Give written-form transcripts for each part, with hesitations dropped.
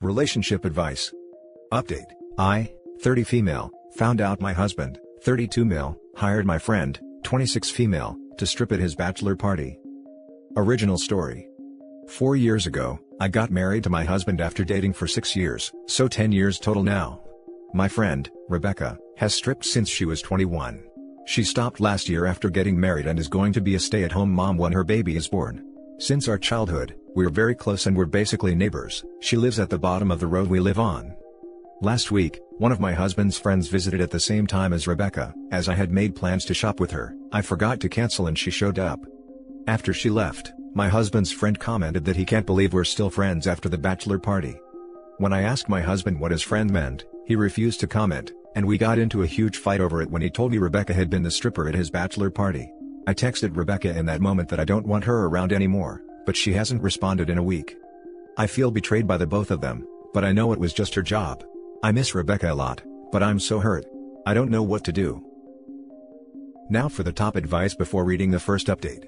Relationship advice. Update. I, 30 female, found out my husband, 32 male, hired my friend, 26 female, to strip at his bachelor party. Original story. 4 years ago, I got married to my husband after dating for 6 years, so 10 years total now. My friend, Rebecca, has stripped since she was 21. She stopped last year after getting married and is going to be a stay-at-home mom when her baby is born. Since our childhood, we're very close and we're basically neighbors. She lives at the bottom of the road we live on. Last week, one of my husband's friends visited at the same time as Rebecca. As I had made plans to shop with her, I forgot to cancel and she showed up. After she left, my husband's friend commented that he can't believe we're still friends after the bachelor party. When I asked my husband what his friend meant, he refused to comment, and we got into a huge fight over it when he told me Rebecca had been the stripper at his bachelor party. I texted Rebecca in that moment that I don't want her around anymore, but she hasn't responded in a week. I feel betrayed by the both of them, but I know it was just her job. I miss Rebecca a lot, but I'm so hurt. I don't know what to do. Now for the top advice before reading the first update.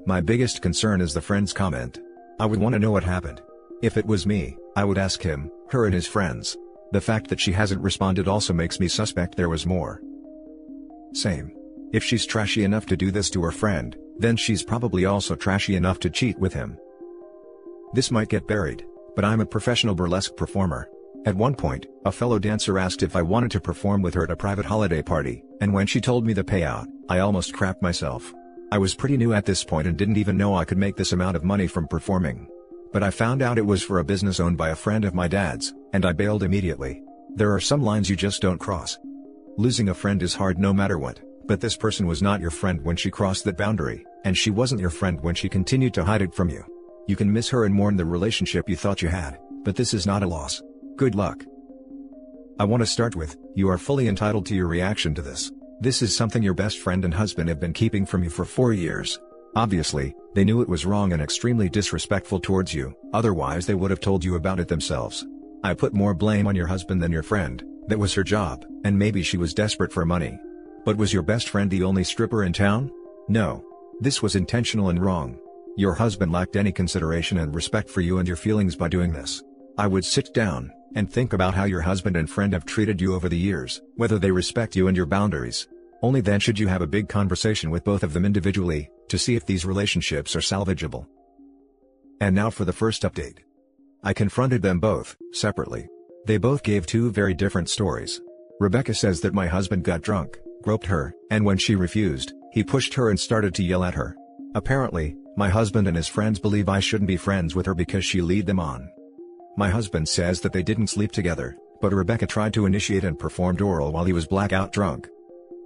My biggest concern is the friend's comment. I would want to know what happened. If it was me, I would ask him, her and his friends. The fact that she hasn't responded also makes me suspect there was more. Same. If she's trashy enough to do this to her friend, then she's probably also trashy enough to cheat with him. This might get buried, but I'm a professional burlesque performer. At one point, a fellow dancer asked if I wanted to perform with her at a private holiday party, and when she told me the payout, I almost crapped myself. I was pretty new at this point and didn't even know I could make this amount of money from performing. But I found out it was for a business owned by a friend of my dad's, and I bailed immediately. There are some lines you just don't cross. Losing a friend is hard no matter what, but this person was not your friend when she crossed that boundary, and she wasn't your friend when she continued to hide it from you. You can miss her and mourn the relationship you thought you had, but this is not a loss. Good luck. I want to start with, you are fully entitled to your reaction to this. This is something your best friend and husband have been keeping from you for 4 years. Obviously, they knew it was wrong and extremely disrespectful towards you, otherwise they would have told you about it themselves. I put more blame on your husband than your friend. That was her job, and maybe she was desperate for money. But was your best friend the only stripper in town? No. This was intentional and wrong. Your husband lacked any consideration and respect for you and your feelings by doing this. I would sit down and think about how your husband and friend have treated you over the years, whether they respect you and your boundaries. Only then should you have a big conversation with both of them individually, to see if these relationships are salvageable. And now for the first update. I confronted them both, separately. They both gave two very different stories. Rebecca says that my husband got drunk, groped her, and when she refused, he pushed her and started to yell at her. Apparently, my husband and his friends believe I shouldn't be friends with her because she lead them on. My husband says that they didn't sleep together, but Rebecca tried to initiate and performed oral while he was blackout drunk.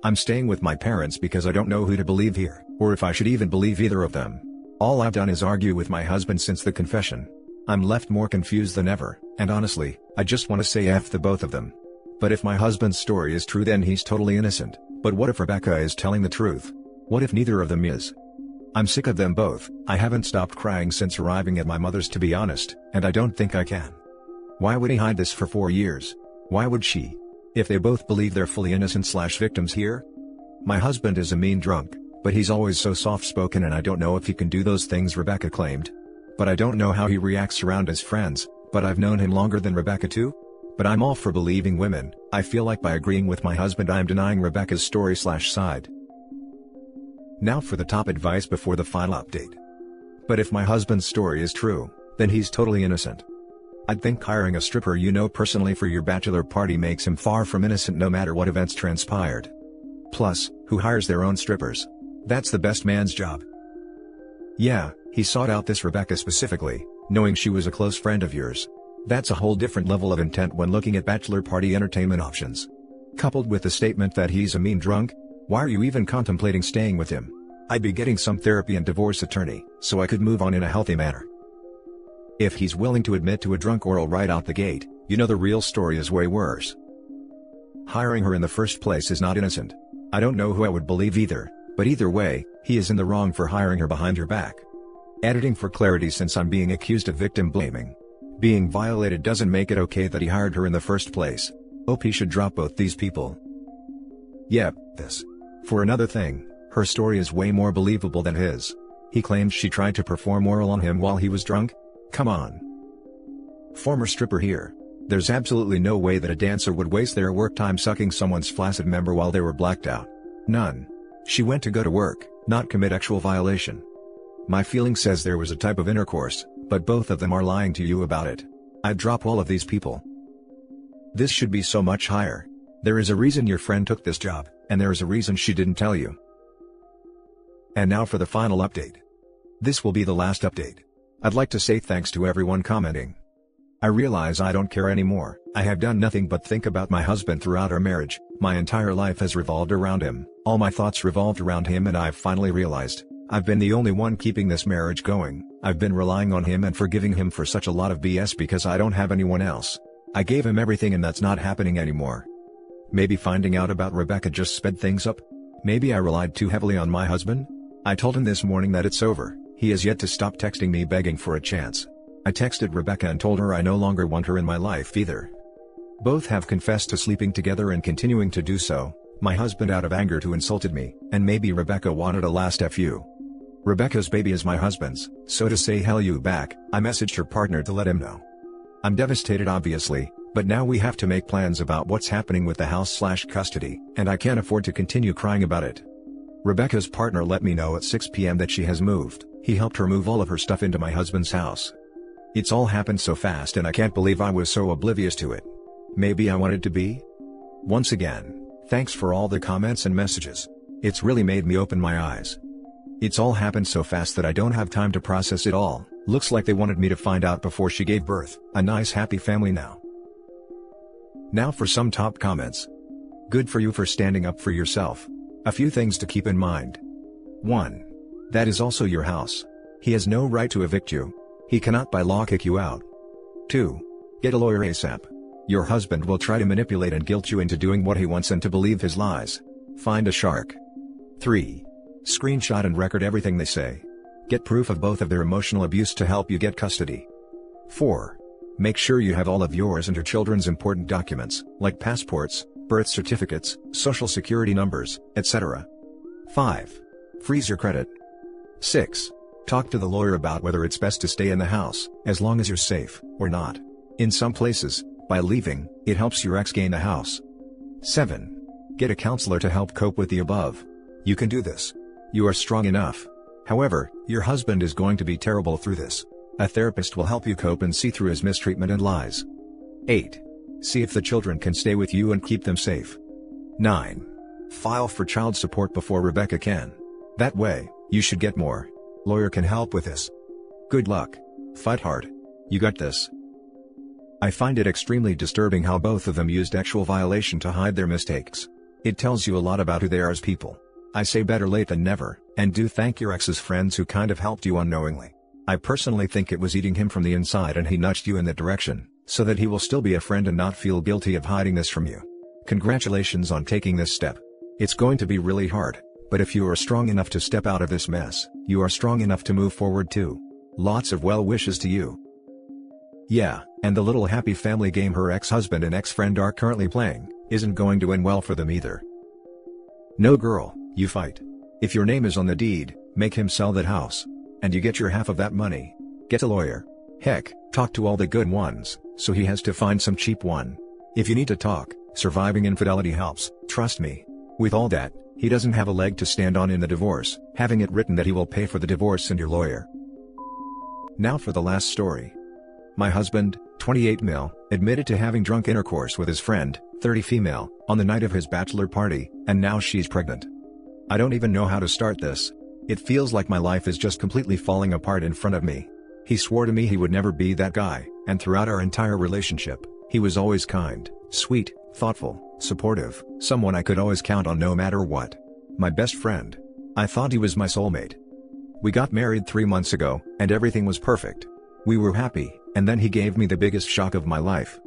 I'm staying with my parents because I don't know who to believe here, or if I should even believe either of them. All I've done is argue with my husband since the confession. I'm left more confused than ever, and honestly, I just want to say F the both of them. But if my husband's story is true then he's totally innocent, but what if Rebecca is telling the truth? What if neither of them is? I'm sick of them both. I haven't stopped crying since arriving at my mother's to be honest, and I don't think I can. Why would he hide this for 4 years? Why would she? If they both believe they're fully innocent/victims here? My husband is a mean drunk, but he's always so soft-spoken and I don't know if he can do those things Rebecca claimed. But I don't know how he reacts around his friends, but I've known him longer than Rebecca too? But I'm all for believing women. I feel like by agreeing with my husband I am denying Rebecca's story/side. Now for the top advice before the final update. But if my husband's story is true, then he's totally innocent. I'd think hiring a stripper you know personally for your bachelor party makes him far from innocent no matter what events transpired. Plus, who hires their own strippers? That's the best man's job. Yeah, he sought out this Rebecca specifically, knowing she was a close friend of yours. That's a whole different level of intent when looking at bachelor party entertainment options. Coupled with the statement that he's a mean drunk, why are you even contemplating staying with him? I'd be getting some therapy and divorce attorney, so I could move on in a healthy manner. If he's willing to admit to a drunk oral right out the gate, you know the real story is way worse. Hiring her in the first place is not innocent. I don't know who I would believe either, but either way, he is in the wrong for hiring her behind your back. Editing for clarity since I'm being accused of victim blaming. Being violated doesn't make it okay that he hired her in the first place. OP should drop both these people. Yep, this. For another thing, her story is way more believable than his. He claims she tried to perform oral on him while he was drunk? Come on. Former stripper here. There's absolutely no way that a dancer would waste their work time sucking someone's flaccid member while they were blacked out. None. She went to go to work, not commit actual violation. My feeling says there was a type of intercourse, but both of them are lying to you about it. I'd drop all of these people. This should be so much higher. There is a reason your friend took this job, and there is a reason she didn't tell you. And now for the final update. This will be the last update. I'd like to say thanks to everyone commenting. I realize I don't care anymore. I have done nothing but think about my husband throughout our marriage. My entire life has revolved around him. All my thoughts revolved around him, and I've finally realized I've been the only one keeping this marriage going. I've been relying on him and forgiving him for such a lot of BS because I don't have anyone else. I gave him everything, and that's not happening anymore. Maybe finding out about Rebecca just sped things up? Maybe I relied too heavily on my husband? I told him this morning that it's over. He has yet to stop texting me begging for a chance. I texted Rebecca and told her I no longer want her in my life either. Both have confessed to sleeping together and continuing to do so. My husband out of anger to insulted me, and maybe Rebecca wanted a last FU. Rebecca's baby is my husband's, so to say hell you back, I messaged her partner to let him know. I'm devastated obviously, but now we have to make plans about what's happening with the house/custody, and I can't afford to continue crying about it. Rebecca's partner let me know at 6 p.m. that she has moved. He helped her move all of her stuff into my husband's house. It's all happened so fast, and I can't believe I was so oblivious to it. Maybe I wanted to be? Once again, thanks for all the comments and messages. It's really made me open my eyes. It's all happened so fast that I don't have time to process it all. Looks like they wanted me to find out before she gave birth. A nice happy family now. Now for some top comments. Good for you for standing up for yourself. A few things to keep in mind. 1. That is also your house. He has no right to evict you. He cannot by law kick you out. 2. Get a lawyer ASAP. Your husband will try to manipulate and guilt you into doing what he wants and to believe his lies. Find a shark. 3. Screenshot and record everything they say. Get proof of both of their emotional abuse to help you get custody. 4. Make sure you have all of yours and your children's important documents, like passports, birth certificates, social security numbers, etc. 5. Freeze your credit. 6. Talk to the lawyer about whether it's best to stay in the house, as long as you're safe, or not. In some places, by leaving, it helps your ex gain the house. 7. Get a counselor to help cope with the above. You can do this. You are strong enough. However, your husband is going to be terrible through this. A therapist will help you cope and see through his mistreatment and lies. 8. See if the children can stay with you and keep them safe. 9. File for child support before Rebecca can. That way, you should get more. Lawyer can help with this. Good luck. Fight hard. You got this. I find it extremely disturbing how both of them used actual violation to hide their mistakes. It tells you a lot about who they are as people. I say better late than never, and do thank your ex's friends who kind of helped you unknowingly. I personally think it was eating him from the inside and he nudged you in that direction, so that he will still be a friend and not feel guilty of hiding this from you. Congratulations on taking this step. It's going to be really hard, but if you are strong enough to step out of this mess, you are strong enough to move forward too. Lots of well wishes to you. Yeah, and the little happy family game her ex-husband and ex-friend are currently playing isn't going to end well for them either. No girl, you fight. If your name is on the deed, make him sell that house. And you get your half of that money. Get a lawyer. Heck, talk to all the good ones, so he has to find some cheap one. If you need to talk, surviving infidelity helps, trust me. With all that, he doesn't have a leg to stand on in the divorce, having it written that he will pay for the divorce and your lawyer. Now for the last story. My husband, 28 male, admitted to having drunk intercourse with his friend, 30 female, on the night of his bachelor party, and now she's pregnant. I don't even know how to start this. It feels like my life is just completely falling apart in front of me. He swore to me he would never be that guy, and throughout our entire relationship, he was always kind, sweet, thoughtful, supportive, someone I could always count on no matter what. My best friend. I thought he was my soulmate. We got married 3 months ago, and everything was perfect. We were happy, and then he gave me the biggest shock of my life.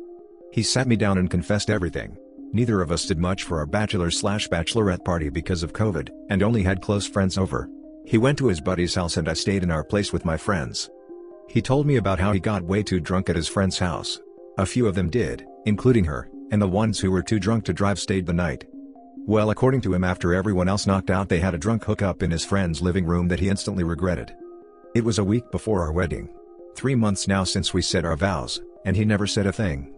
He sat me down and confessed everything. Neither of us did much for our bachelor/bachelorette party because of COVID, and only had close friends over. He went to his buddy's house and I stayed in our place with my friends. He told me about how he got way too drunk at his friend's house. A few of them did, including her, and the ones who were too drunk to drive stayed the night. Well, according to him, after everyone else knocked out, they had a drunk hookup in his friend's living room that he instantly regretted. It was a week before our wedding. 3 months now since we said our vows, and he never said a thing.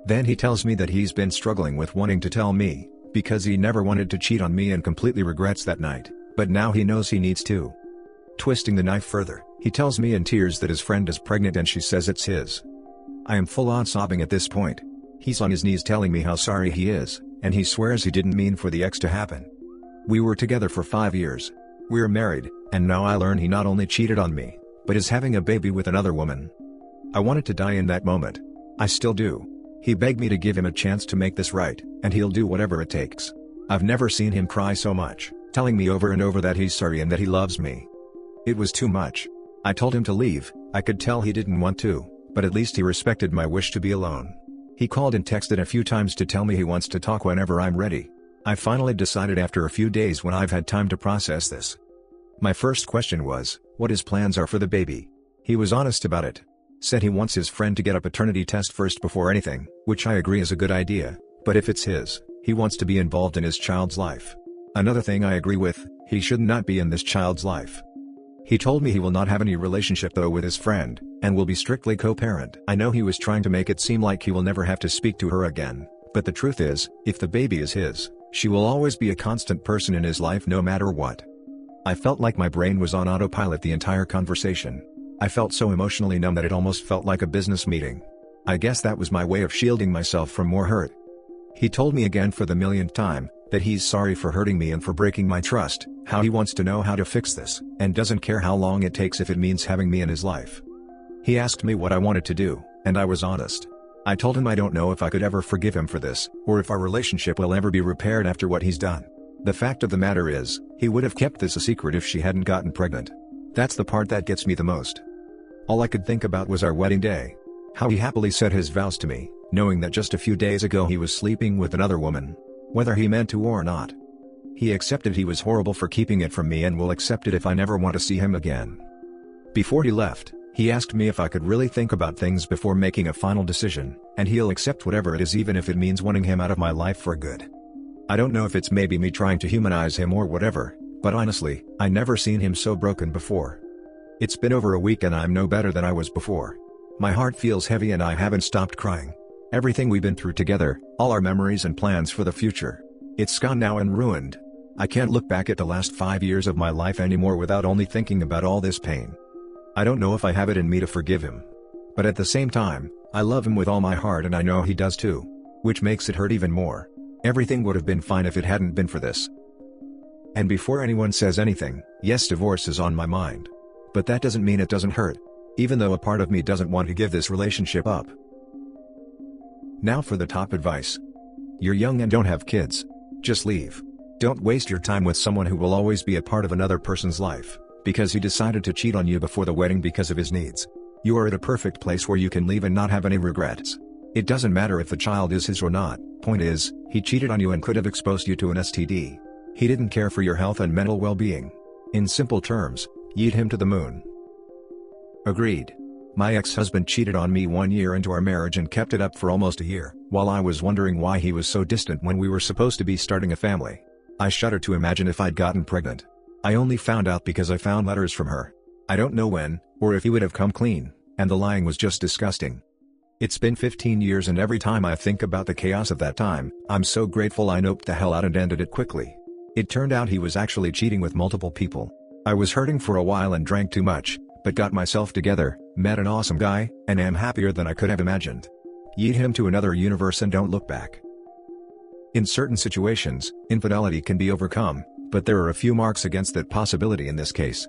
Then he tells me that he's been struggling with wanting to tell me, because he never wanted to cheat on me and completely regrets that night, but now he knows he needs to. Twisting the knife further, he tells me in tears that his friend is pregnant and she says it's his. I am full on sobbing at this point. He's on his knees telling me how sorry he is, and he swears he didn't mean for the ex to happen. We were together for 5 years. We're married, and now I learn he not only cheated on me, but is having a baby with another woman. I wanted to die in that moment. I still do. He begged me to give him a chance to make this right, and he'll do whatever it takes. I've never seen him cry so much, telling me over and over that he's sorry and that he loves me. It was too much. I told him to leave. I could tell he didn't want to, but at least he respected my wish to be alone. He called and texted a few times to tell me he wants to talk whenever I'm ready. I finally decided after a few days when I've had time to process this. My first question was, what his plans are for the baby. He was honest about it. Said he wants his friend to get a paternity test first before anything, which I agree is a good idea, but if it's his, he wants to be involved in his child's life. Another thing I agree with, he should not be in this child's life. He told me he will not have any relationship though with his friend, and will be strictly co-parent. I know he was trying to make it seem like he will never have to speak to her again, but the truth is, if the baby is his, she will always be a constant person in his life no matter what. I felt like my brain was on autopilot the entire conversation. I felt so emotionally numb that it almost felt like a business meeting. I guess that was my way of shielding myself from more hurt. He told me again for the millionth time, that he's sorry for hurting me and for breaking my trust, how he wants to know how to fix this, and doesn't care how long it takes if it means having me in his life. He asked me what I wanted to do, and I was honest. I told him I don't know if I could ever forgive him for this, or if our relationship will ever be repaired after what he's done. The fact of the matter is, he would have kept this a secret if she hadn't gotten pregnant. That's the part that gets me the most. All I could think about was our wedding day. How he happily said his vows to me, knowing that just a few days ago he was sleeping with another woman. Whether he meant to or not. He accepted he was horrible for keeping it from me and will accept it if I never want to see him again. Before he left, he asked me if I could really think about things before making a final decision, and he'll accept whatever it is even if it means wanting him out of my life for good. I don't know if it's maybe me trying to humanize him or whatever, but honestly, I never seen him so broken before. It's been over a week and I'm no better than I was before. My heart feels heavy and I haven't stopped crying. Everything we've been through together, all our memories and plans for the future. It's gone now and ruined. I can't look back at the last 5 years of my life anymore without only thinking about all this pain. I don't know if I have it in me to forgive him. But at the same time, I love him with all my heart and I know he does too. Which makes it hurt even more. Everything would have been fine if it hadn't been for this. And before anyone says anything, yes, divorce is on my mind. But that doesn't mean it doesn't hurt. Even though a part of me doesn't want to give this relationship up. Now for the top advice. You're young and don't have kids. Just leave. Don't waste your time with someone who will always be a part of another person's life, because he decided to cheat on you before the wedding because of his needs. You are at a perfect place where you can leave and not have any regrets. It doesn't matter if the child is his or not, point is, he cheated on you and could have exposed you to an STD. He didn't care for your health and mental well-being. In simple terms, yeet him to the moon. Agreed. My ex-husband cheated on me 1 year into our marriage and kept it up for almost a year, while I was wondering why he was so distant when we were supposed to be starting a family. I shudder to imagine if I'd gotten pregnant. I only found out because I found letters from her. I don't know when, or if he would have come clean, and the lying was just disgusting. It's been 15 years and every time I think about the chaos of that time, I'm so grateful I noped the hell out and ended it quickly. It turned out he was actually cheating with multiple people. I was hurting for a while and drank too much, but got myself together, met an awesome guy, and am happier than I could have imagined. Yeet him to another universe and don't look back. In certain situations, infidelity can be overcome, but there are a few marks against that possibility in this case.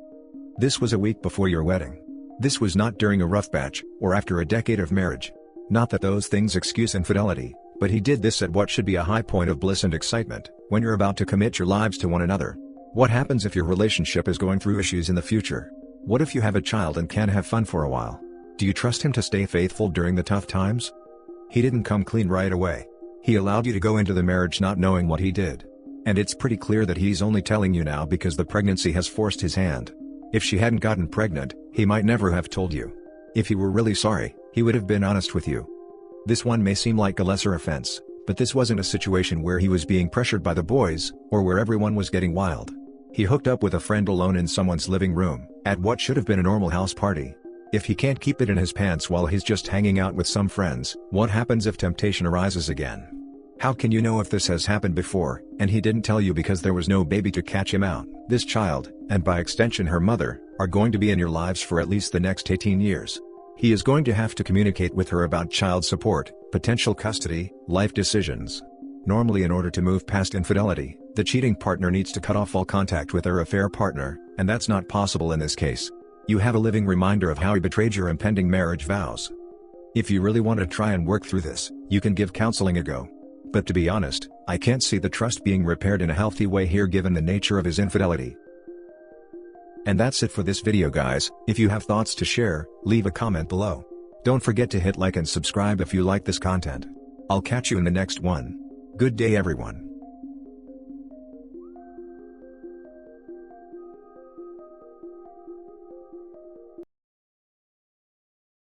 This was a week before your wedding. This was not during a rough patch, or after a decade of marriage. Not that those things excuse infidelity, but he did this at what should be a high point of bliss and excitement, when you're about to commit your lives to one another. What happens if your relationship is going through issues in the future? What if you have a child and can't have fun for a while? Do you trust him to stay faithful during the tough times? He didn't come clean right away. He allowed you to go into the marriage not knowing what he did. And it's pretty clear that he's only telling you now because the pregnancy has forced his hand. If she hadn't gotten pregnant, he might never have told you. If he were really sorry, he would have been honest with you. This one may seem like a lesser offense, but this wasn't a situation where he was being pressured by the boys, or where everyone was getting wild. He hooked up with a friend alone in someone's living room, at what should have been a normal house party. If he can't keep it in his pants while he's just hanging out with some friends, what happens if temptation arises again? How can you know if this has happened before, and he didn't tell you because there was no baby to catch him out? This child, and by extension her mother, are going to be in your lives for at least the next 18 years. He is going to have to communicate with her about child support, potential custody, life decisions. Normally, in order to move past infidelity, the cheating partner needs to cut off all contact with their affair partner, and that's not possible in this case. You have a living reminder of how he betrayed your impending marriage vows. If you really want to try and work through this, you can give counseling a go. But to be honest, I can't see the trust being repaired in a healthy way here given the nature of his infidelity. And that's it for this video, guys. If you have thoughts to share, leave a comment below. Don't forget to hit like and subscribe if you like this content. I'll catch you in the next one. Good day everyone.